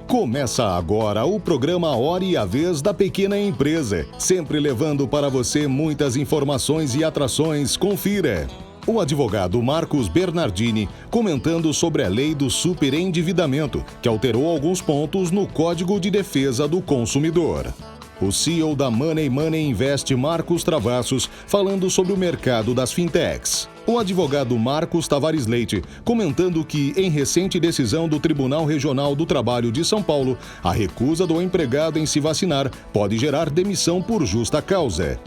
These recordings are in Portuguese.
Começa agora o programa Hora e a Vez da Pequena Empresa, sempre levando para você muitas informações e atrações. Confira. O advogado Marcos Bernardini comentando sobre a lei do superendividamento, que alterou alguns pontos no Código de Defesa do Consumidor. O CEO da Money Invest, Marcos Travassos, falando sobre o mercado das fintechs. O advogado Marcos Tavares Leite, comentando que, em recente decisão do Tribunal Regional do Trabalho de São Paulo, a recusa do empregado em se vacinar pode gerar demissão por justa causa.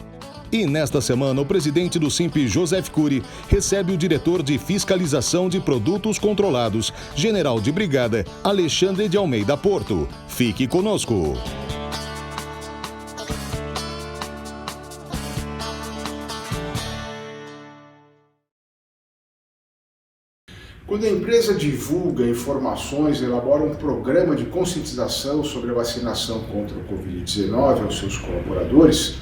E nesta semana, o presidente do Simp, Joseph Cury, recebe o diretor de Fiscalização de Produtos Controlados, General de Brigada, Alexandre de Almeida Porto. Fique conosco. Quando a empresa divulga informações, elabora um programa de conscientização sobre a vacinação contra o Covid-19 aos seus colaboradores,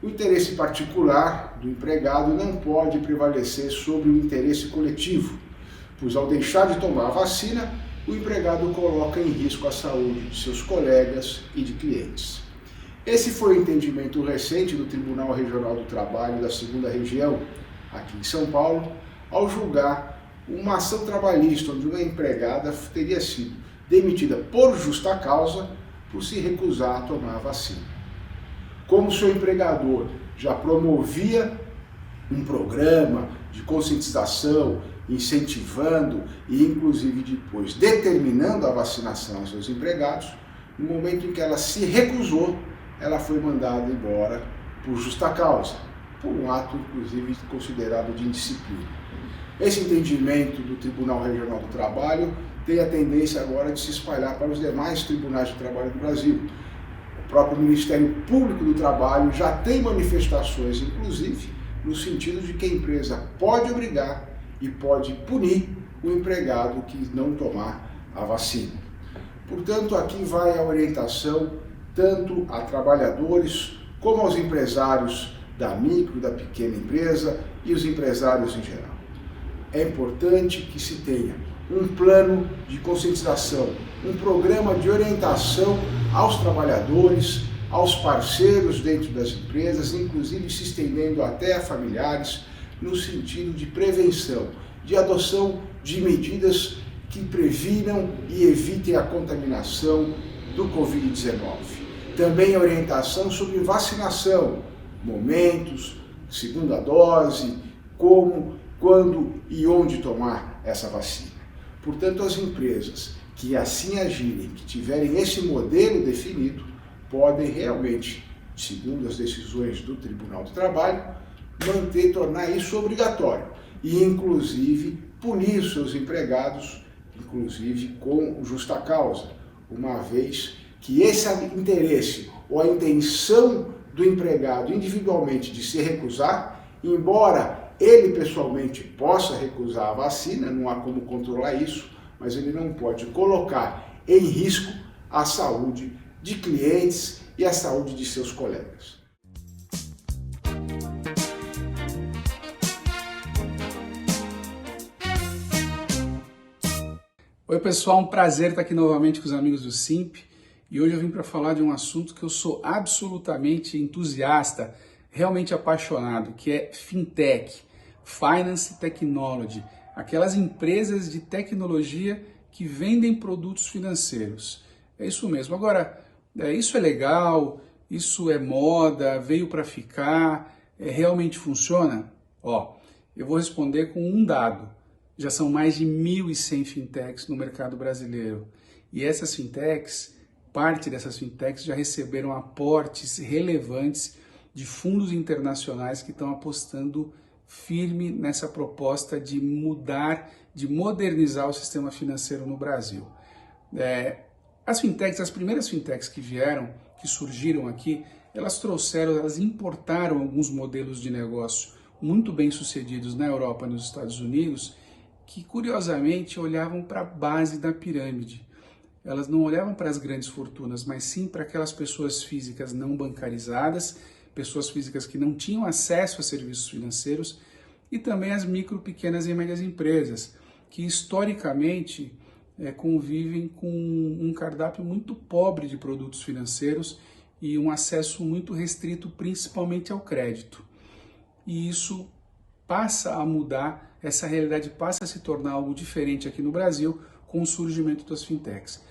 o interesse particular do empregado não pode prevalecer sobre o interesse coletivo, pois ao deixar de tomar a vacina, o empregado coloca em risco a saúde de seus colegas e de clientes. Esse foi o entendimento recente do Tribunal Regional do Trabalho da 2ª Região, aqui em São Paulo, ao julgar uma ação trabalhista onde uma empregada teria sido demitida por justa causa por se recusar a tomar a vacina. Como seu empregador já promovia um programa de conscientização, incentivando e inclusive depois determinando a vacinação aos seus empregados, no momento em que ela se recusou, ela foi mandada embora por justa causa, por um ato inclusive considerado de indisciplina. Esse entendimento do Tribunal Regional do Trabalho tem a tendência agora de se espalhar para os demais tribunais de trabalho do Brasil. O próprio Ministério Público do Trabalho já tem manifestações, inclusive, no sentido de que a empresa pode obrigar e pode punir o empregado que não tomar a vacina. Portanto, aqui vai a orientação tanto a trabalhadores como aos empresários da micro, da pequena empresa e os empresários em geral. É importante que se tenha um plano de conscientização, um programa de orientação aos trabalhadores, aos parceiros dentro das empresas, inclusive se estendendo até a familiares, no sentido de prevenção, de adoção de medidas que previnam e evitem a contaminação do Covid-19. Também orientação sobre vacinação, momentos, segunda dose, como, quando e onde tomar essa vacina. Portanto, as empresas que assim agirem, que tiverem esse modelo definido, podem realmente, segundo as decisões do Tribunal do Trabalho, tornar isso obrigatório e, inclusive, punir seus empregados, inclusive com justa causa, uma vez que esse interesse ou a intenção do empregado individualmente de se recusar, embora ele pessoalmente possa recusar a vacina, não há como controlar isso, mas ele não pode colocar em risco a saúde de clientes e a saúde de seus colegas. Oi pessoal, um prazer estar aqui novamente com os amigos do Simp e hoje eu vim para falar de um assunto que eu sou absolutamente entusiasta, realmente apaixonado, que é Fintech, Finance Technology, aquelas empresas de tecnologia que vendem produtos financeiros. É isso mesmo. Agora, isso é legal, isso é moda, veio para ficar, realmente funciona? Eu vou responder com um dado. Já são mais de 1.100 fintechs no mercado brasileiro. E essas fintechs, parte dessas fintechs já receberam aportes relevantes de fundos internacionais que estão apostando firme nessa proposta de mudar, de modernizar o sistema financeiro no Brasil. As fintechs, as primeiras fintechs que vieram, que surgiram aqui, elas importaram alguns modelos de negócio muito bem sucedidos na Europa e nos Estados Unidos, que curiosamente olhavam para a base da pirâmide. Elas não olhavam para as grandes fortunas, mas sim para aquelas pessoas físicas não bancarizadas, pessoas físicas que não tinham acesso a serviços financeiros e também as micro, pequenas e médias empresas, que historicamente convivem com um cardápio muito pobre de produtos financeiros e um acesso muito restrito, principalmente ao crédito. E isso passa a mudar, essa realidade passa a se tornar algo diferente aqui no Brasil com o surgimento das fintechs.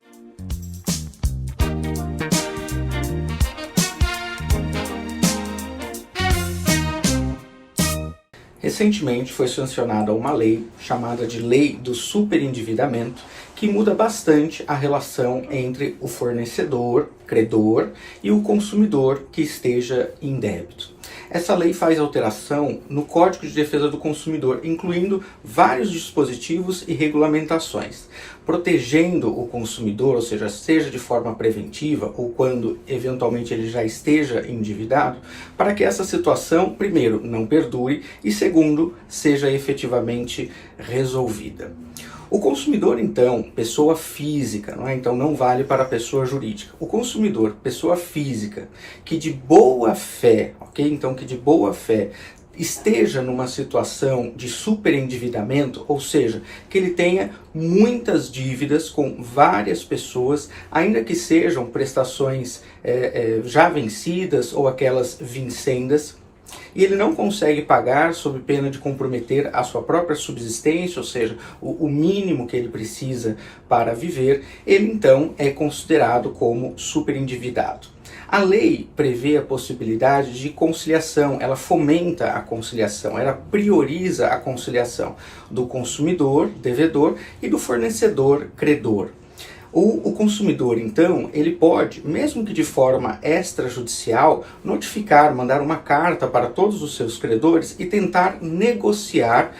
Recentemente foi sancionada uma lei chamada de Lei do Superendividamento, que muda bastante a relação entre o fornecedor, credor, e o consumidor que esteja em débito. Essa lei faz alteração no Código de Defesa do Consumidor, incluindo vários dispositivos e regulamentações, protegendo o consumidor, ou seja de forma preventiva ou quando eventualmente ele já esteja endividado, para que essa situação, primeiro, não perdure e, segundo, seja efetivamente resolvida. O consumidor, então, pessoa física, não é? Então não vale para a pessoa jurídica. O consumidor, pessoa física, que de boa fé, ok? Então que de boa fé esteja numa situação de superendividamento, ou seja, que ele tenha muitas dívidas com várias pessoas, ainda que sejam prestações já vencidas ou aquelas vincendas, e ele não consegue pagar sob pena de comprometer a sua própria subsistência, ou seja, o mínimo que ele precisa para viver, ele então é considerado como superendividado. A lei prevê a possibilidade de conciliação, ela fomenta a conciliação, ela prioriza a conciliação do consumidor, devedor, e do fornecedor, credor. O consumidor, então, ele pode, mesmo que de forma extrajudicial, notificar, mandar uma carta para todos os seus credores e tentar negociar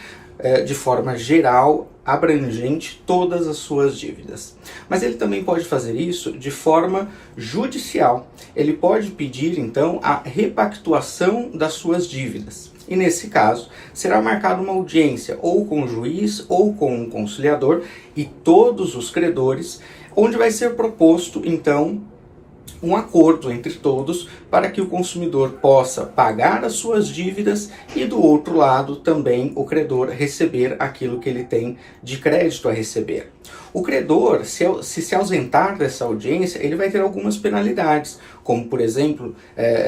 de forma geral, abrangente, todas as suas dívidas. Mas ele também pode fazer isso de forma judicial. Ele pode pedir, então, a repactuação das suas dívidas. E nesse caso, será marcada uma audiência ou com o juiz ou com um conciliador e todos os credores, onde vai ser proposto, então, um acordo entre todos para que o consumidor possa pagar as suas dívidas e, do outro lado, também o credor receber aquilo que ele tem de crédito a receber. O credor, se ausentar dessa audiência, ele vai ter algumas penalidades, como, por exemplo,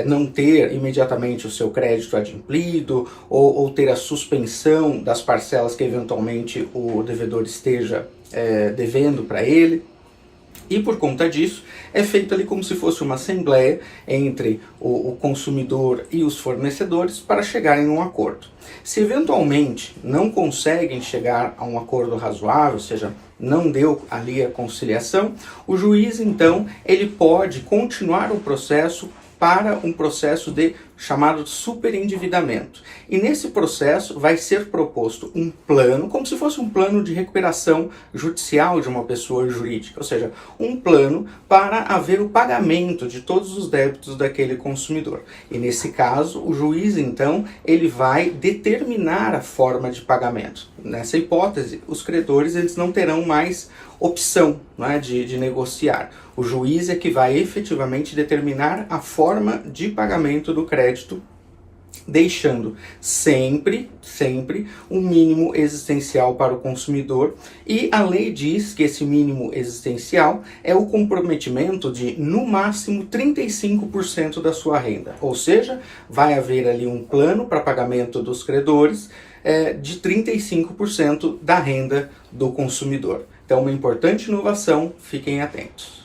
não ter imediatamente o seu crédito adimplido ou ter a suspensão das parcelas que eventualmente o devedor esteja devendo para ele. E por conta disso, é feito ali como se fosse uma assembleia entre o consumidor e os fornecedores para chegarem a um acordo. Se eventualmente não conseguem chegar a um acordo razoável, ou seja, não deu ali a conciliação, o juiz então ele pode continuar o processo para um processo chamado de superendividamento. E nesse processo vai ser proposto um plano, como se fosse um plano de recuperação judicial de uma pessoa jurídica, ou seja, um plano para haver o pagamento de todos os débitos daquele consumidor. E nesse caso, o juiz, então, ele vai determinar a forma de pagamento. Nessa hipótese, os credores eles não terão mais opção, né, de negociar. O juiz é que vai efetivamente determinar a forma de pagamento do crédito, deixando sempre um mínimo existencial para o consumidor. E a lei diz que esse mínimo existencial é o comprometimento de, no máximo, 35% da sua renda. Ou seja, vai haver ali um plano para pagamento dos credores de 35% da renda do consumidor. Então, uma importante inovação, fiquem atentos.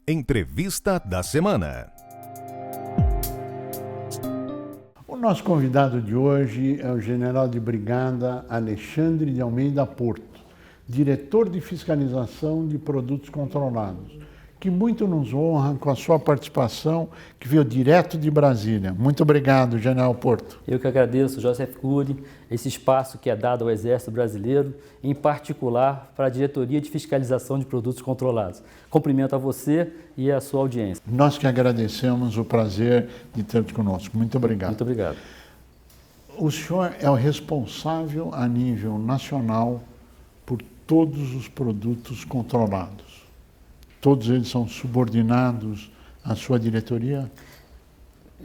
Entrevista da semana. O nosso convidado de hoje é o General de Brigada Alexandre de Almeida Porto, diretor de fiscalização de produtos controlados, que muito nos honra com a sua participação, que veio direto de Brasília. Muito obrigado, General Porto. Eu que agradeço, Joseph Cury, esse espaço que é dado ao Exército Brasileiro, em particular para a Diretoria de Fiscalização de Produtos Controlados. Cumprimento a você e a sua audiência. Nós que agradecemos o prazer de ter conosco. Muito obrigado. Muito obrigado. O senhor é o responsável a nível nacional por todos os produtos controlados. todos eles são subordinados à sua diretoria?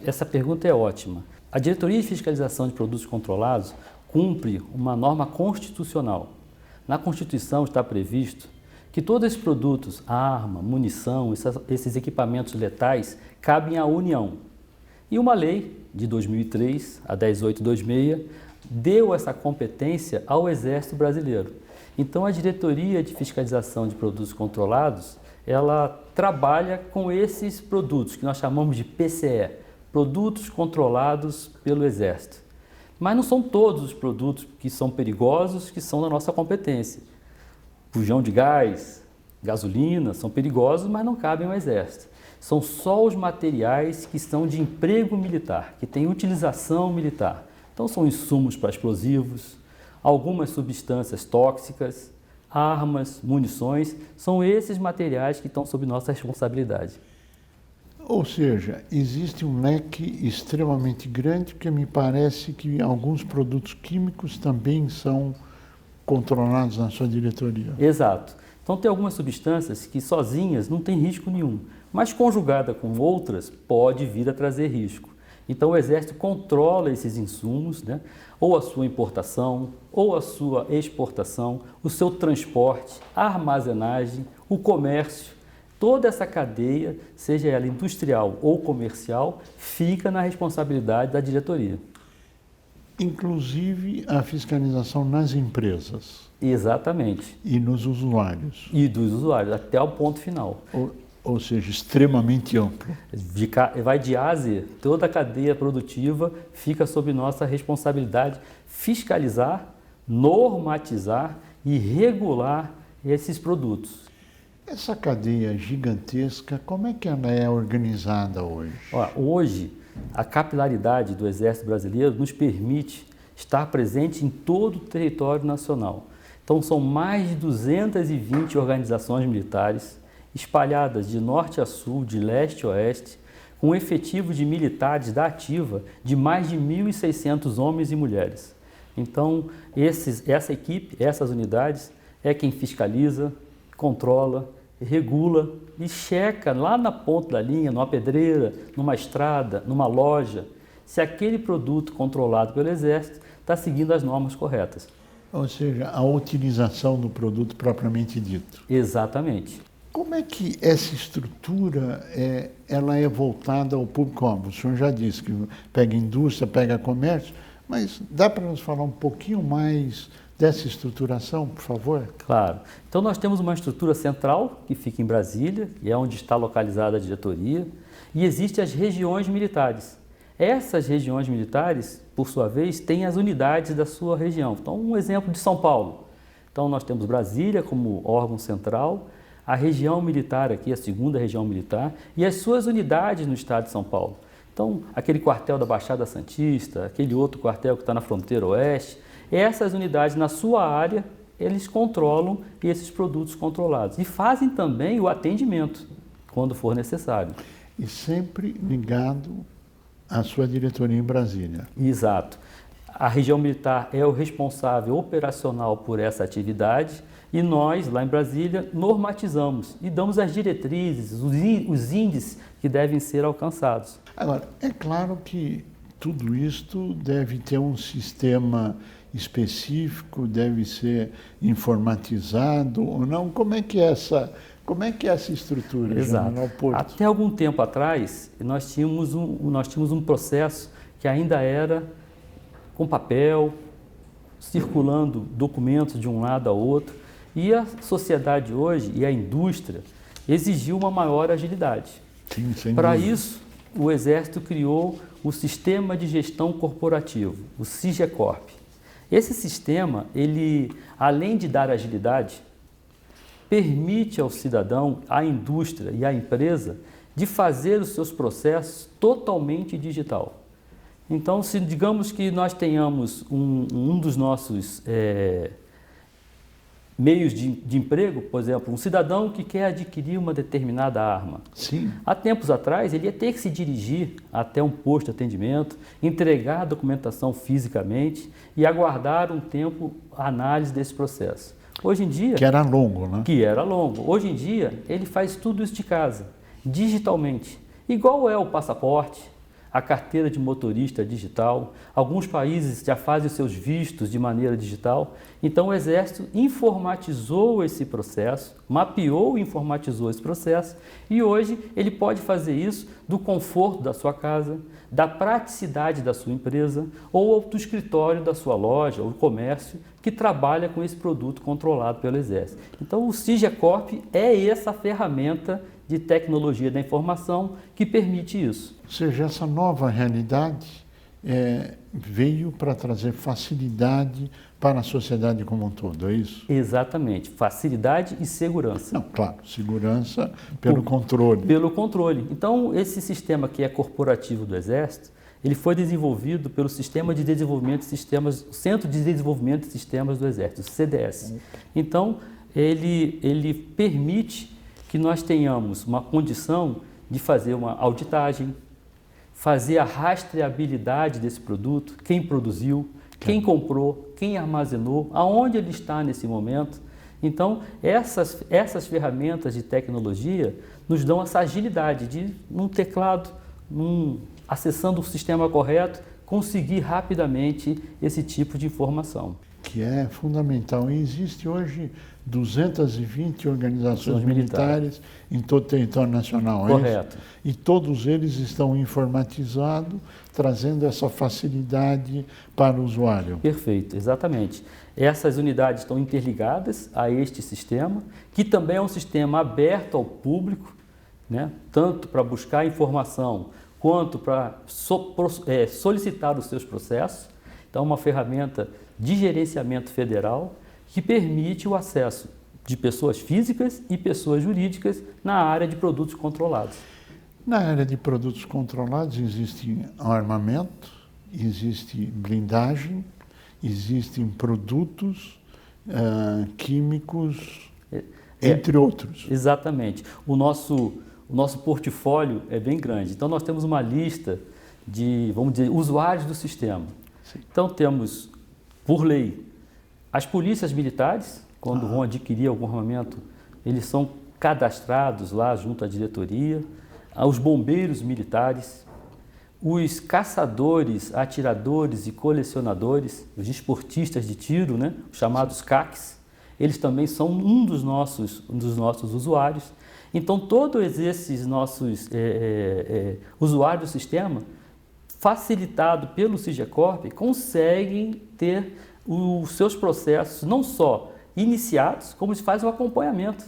Essa pergunta é ótima. A Diretoria de Fiscalização de Produtos Controlados cumpre uma norma constitucional. Na Constituição está previsto que todos esses produtos, arma, munição, esses equipamentos letais, cabem à União. E uma lei de 2003, a 10826, deu essa competência ao Exército Brasileiro. Então, a Diretoria de Fiscalização de Produtos Controlados, ela trabalha com esses produtos, que nós chamamos de PCE, Produtos Controlados pelo Exército. Mas não são todos os produtos que são perigosos que são da nossa competência. Bujão de gás, gasolina, são perigosos, mas não cabem ao Exército. São só os materiais que são de emprego militar, que têm utilização militar. Então, são insumos para explosivos, algumas substâncias tóxicas, armas, munições, são esses materiais que estão sob nossa responsabilidade. Ou seja, existe um leque extremamente grande, porque me parece que alguns produtos químicos também são controlados na sua diretoria. Exato. Então, tem algumas substâncias que sozinhas não tem risco nenhum, mas conjugada com outras pode vir a trazer risco. Então, o Exército controla esses insumos, né? Ou a sua importação, ou a sua exportação, o seu transporte, a armazenagem, o comércio. Toda essa cadeia, seja ela industrial ou comercial, fica na responsabilidade da diretoria. Inclusive a fiscalização nas empresas. Exatamente. E nos usuários. E dos usuários, até o ponto final. Ou seja, extremamente amplo. Vai de A a Z. Toda a cadeia produtiva fica sob nossa responsabilidade fiscalizar, normatizar e regular esses produtos. Essa cadeia gigantesca, como é que ela é organizada hoje? Hoje, a capilaridade do Exército Brasileiro nos permite estar presente em todo o território nacional. Então, são mais de 220 organizações militares, espalhadas de norte a sul, de leste a oeste, com um efetivo de militares da ativa de mais de 1.600 homens e mulheres. Então, essa equipe, essas unidades, é quem fiscaliza, controla, regula e checa lá na ponta da linha, numa pedreira, numa estrada, numa loja, se aquele produto controlado pelo Exército está seguindo as normas corretas. Ou seja, a utilização do produto propriamente dito. Exatamente. Como é que essa estrutura ela é voltada ao público? O senhor já disse que pega indústria, pega comércio, mas dá para nos falar um pouquinho mais dessa estruturação, por favor? Claro. Então, nós temos uma estrutura central, que fica em Brasília, e é onde está localizada a diretoria, e existem as regiões militares. Essas regiões militares, por sua vez, têm as unidades da sua região. Então, um exemplo de São Paulo. Então, nós temos Brasília como órgão central, a região militar aqui, a segunda região militar, e as suas unidades no estado de São Paulo. Então, aquele quartel da Baixada Santista, aquele outro quartel que está na fronteira oeste, essas unidades na sua área, eles controlam esses produtos controlados e fazem também o atendimento, quando for necessário. E sempre ligado à sua diretoria em Brasília. Exato. A região militar é o responsável operacional por essa atividade e nós, lá em Brasília, normatizamos e damos as diretrizes, os índices que devem ser alcançados. Agora, é claro que tudo isto deve ter um sistema específico, deve ser informatizado ou não? Como é que é essa estrutura? Exato. Até algum tempo atrás, nós tínhamos um processo que ainda era com papel, circulando documentos de um lado ao outro, e a sociedade hoje e a indústria exigiu uma maior agilidade. Sim, para isso, o Exército criou o Sistema de Gestão Corporativo, o SIGECORP. Esse sistema, ele, além de dar agilidade, permite ao cidadão, à indústria e à empresa de fazer os seus processos totalmente digital. Então, se digamos que nós tenhamos um dos nossos meios de emprego, por exemplo, um cidadão que quer adquirir uma determinada arma. Sim. Há tempos atrás, ele ia ter que se dirigir até um posto de atendimento, entregar a documentação fisicamente e aguardar um tempo a análise desse processo. Hoje em dia... Que era longo, né? Que era longo. Hoje em dia, ele faz tudo isso de casa, digitalmente. Igual é o passaporte, a carteira de motorista digital. Alguns países já fazem os seus vistos de maneira digital. Então, o Exército informatizou esse processo, mapeou e informatizou esse processo, e hoje ele pode fazer isso do conforto da sua casa, da praticidade da sua empresa ou do escritório da sua loja ou comércio que trabalha com esse produto controlado pelo Exército. Então, o SIGECORP é essa ferramenta de tecnologia da informação que permite isso. Ou seja, essa nova realidade veio para trazer facilidade para a sociedade como um todo, é isso? Exatamente, facilidade e segurança. Não, claro, segurança pelo controle. Pelo controle. Então, esse sistema que é corporativo do Exército, ele foi desenvolvido pelo Centro de Desenvolvimento de Sistemas do Exército, CDS. Então, ele permite que nós tenhamos uma condição de fazer uma auditagem, fazer a rastreabilidade desse produto, quem produziu, quem comprou, quem armazenou, aonde ele está nesse momento. Então, essas ferramentas de tecnologia nos dão essa agilidade de, num teclado, acessando o sistema correto, conseguir rapidamente esse tipo de informação. Que é fundamental. E existe hoje 220 organizações militares em todo o território nacional. Correto. E todos eles estão informatizados, trazendo essa facilidade para o usuário. Perfeito, exatamente. Essas unidades estão interligadas a este sistema, que também é um sistema aberto ao público, né? Tanto para buscar informação quanto para solicitar os seus processos. Então, é uma ferramenta de gerenciamento federal que permite o acesso de pessoas físicas e pessoas jurídicas na área de produtos controlados. Na área de produtos controlados existe armamento, existe blindagem, existem produtos químicos, entre outros. Exatamente. O nosso portfólio é bem grande. Então, nós temos uma lista de, vamos dizer, usuários do sistema. Sim. Então, temos, por lei, as polícias militares, quando vão adquirir algum armamento, eles são cadastrados lá junto à diretoria, os bombeiros militares, os caçadores, atiradores e colecionadores, os esportistas de tiro, né, os chamados CACs, eles também são um dos nossos usuários. Então, todos esses nossos usuários do sistema, facilitado pelo SIGECORP, conseguem ter os seus processos não só iniciados, como se faz o acompanhamento.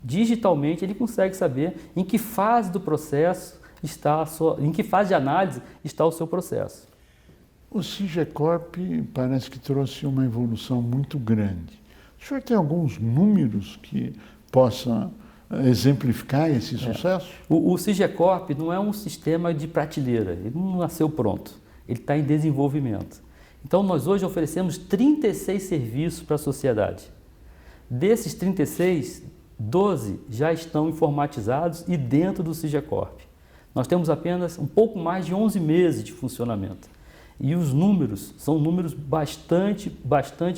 Digitalmente, ele consegue saber em que fase do processo está em que fase de análise está o seu processo. O SIGECORP parece que trouxe uma evolução muito grande. O senhor tem alguns números que possa exemplificar esse sucesso? O SIGECORP não é um sistema de prateleira, ele não nasceu pronto, ele está em desenvolvimento. Então, nós hoje oferecemos 36 serviços para a sociedade. Desses 36, 12 já estão informatizados e dentro do SIGECORP. Nós temos apenas um pouco mais de 11 meses de funcionamento. E os números são números bastante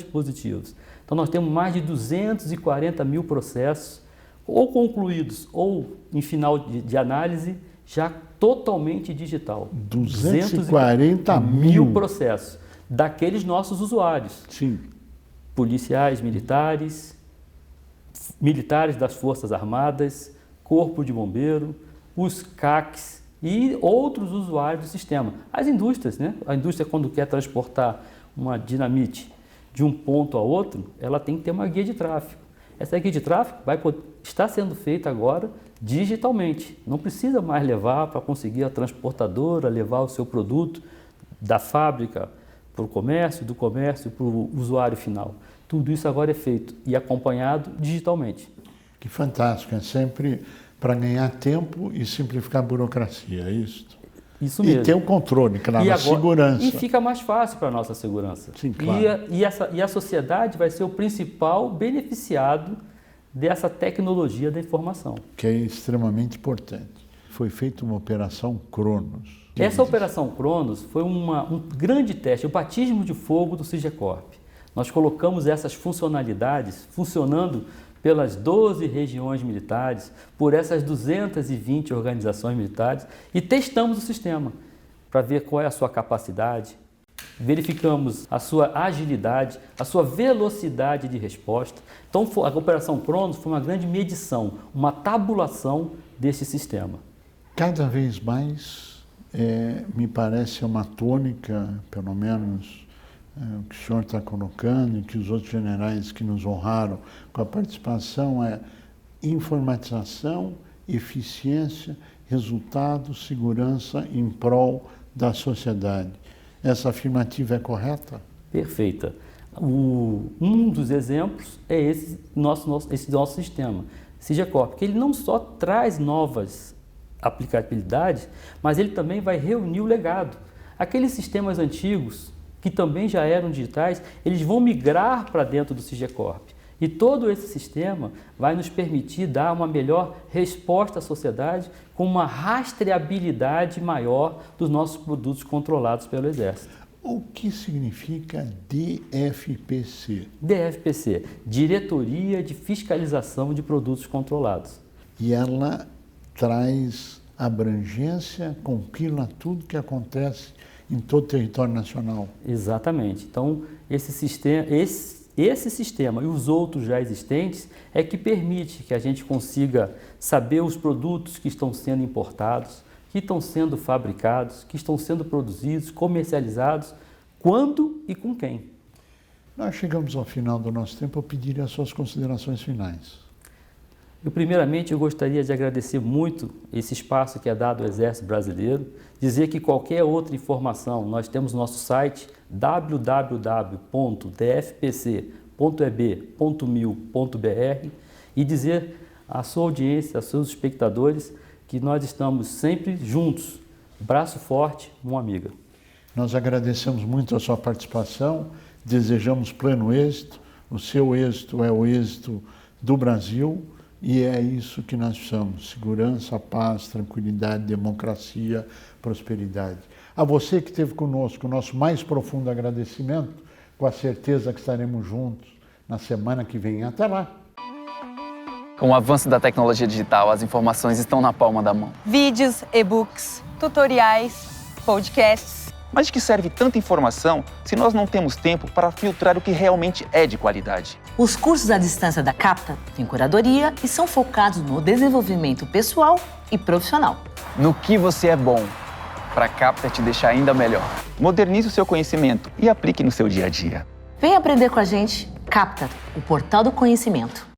positivos. Então, nós temos mais de 240 mil processos, ou concluídos, ou em final de análise, já totalmente digital. 240 mil processos daqueles nossos usuários. Sim. Policiais, militares das Forças Armadas, Corpo de Bombeiro, os CACs e outros usuários do sistema. As indústrias, né? A indústria, quando quer transportar uma dinamite de um ponto a outro, ela tem que ter uma guia de tráfego. Essa guia de tráfego está sendo feita agora digitalmente. Não precisa mais levar para conseguir a transportadora, levar o seu produto da fábrica para o comércio, do comércio para o usuário final. Tudo isso agora é feito e acompanhado digitalmente. Que fantástico, é sempre para ganhar tempo e simplificar a burocracia, é isso? Isso mesmo. E ter o controle, claro, a segurança. E fica mais fácil para a nossa segurança. Sim, claro. E a sociedade vai ser o principal beneficiado dessa tecnologia da informação. Que é extremamente importante. Foi feita uma operação Cronos. Essa operação Cronos foi um grande teste, o batismo de fogo do SIGECORP. Nós colocamos essas funcionalidades funcionando pelas 12 regiões militares, por essas 220 organizações militares e testamos o sistema para ver qual é a sua capacidade, verificamos a sua agilidade, a sua velocidade de resposta. Então a Operação Cronos foi uma grande medição, uma tabulação desse sistema. Cada vez mais me parece uma tônica, pelo menos o que o senhor está colocando e que os outros generais que nos honraram com a participação é informatização, eficiência, resultado, segurança em prol da sociedade. Essa afirmativa é correta? Perfeita. Um dos exemplos é esse nosso sistema, SIGECORP, que ele não só traz novas aplicabilidades, mas ele também vai reunir o legado. Aqueles sistemas antigos, que também já eram digitais, eles vão migrar para dentro do SIGECORP. E todo esse sistema vai nos permitir dar uma melhor resposta à sociedade com uma rastreabilidade maior dos nossos produtos controlados pelo Exército. O que significa DFPC? DFPC, Diretoria de Fiscalização de Produtos Controlados. E ela traz abrangência, compila tudo que acontece em todo o território nacional. Exatamente. Então, esse sistema e os outros já existentes é que permite que a gente consiga saber os produtos que estão sendo importados, que estão sendo fabricados, que estão sendo produzidos, comercializados, quando e com quem. Nós chegamos ao final do nosso tempo, eu pediria as suas considerações finais. Primeiramente, eu gostaria de agradecer muito esse espaço que é dado ao Exército Brasileiro, dizer que qualquer outra informação, nós temos nosso site www.dfpc.eb.mil.br e dizer à sua audiência, aos seus espectadores, que nós estamos sempre juntos, braço forte, mão amiga. Nós agradecemos muito a sua participação, desejamos pleno êxito, o seu êxito é o êxito do Brasil. E é isso que nós precisamos: segurança, paz, tranquilidade, democracia, prosperidade. A você que esteve conosco, o nosso mais profundo agradecimento, com a certeza que estaremos juntos na semana que vem. Até lá! Com o avanço da tecnologia digital, as informações estão na palma da mão. Vídeos, e-books, tutoriais, podcasts. Mas de que serve tanta informação se nós não temos tempo para filtrar o que realmente é de qualidade? Os cursos à distância da Capta têm curadoria e são focados no desenvolvimento pessoal e profissional. No que você é bom, para a Capta te deixar ainda melhor. Modernize o seu conhecimento e aplique no seu dia a dia. Vem aprender com a gente, Capta, o portal do conhecimento.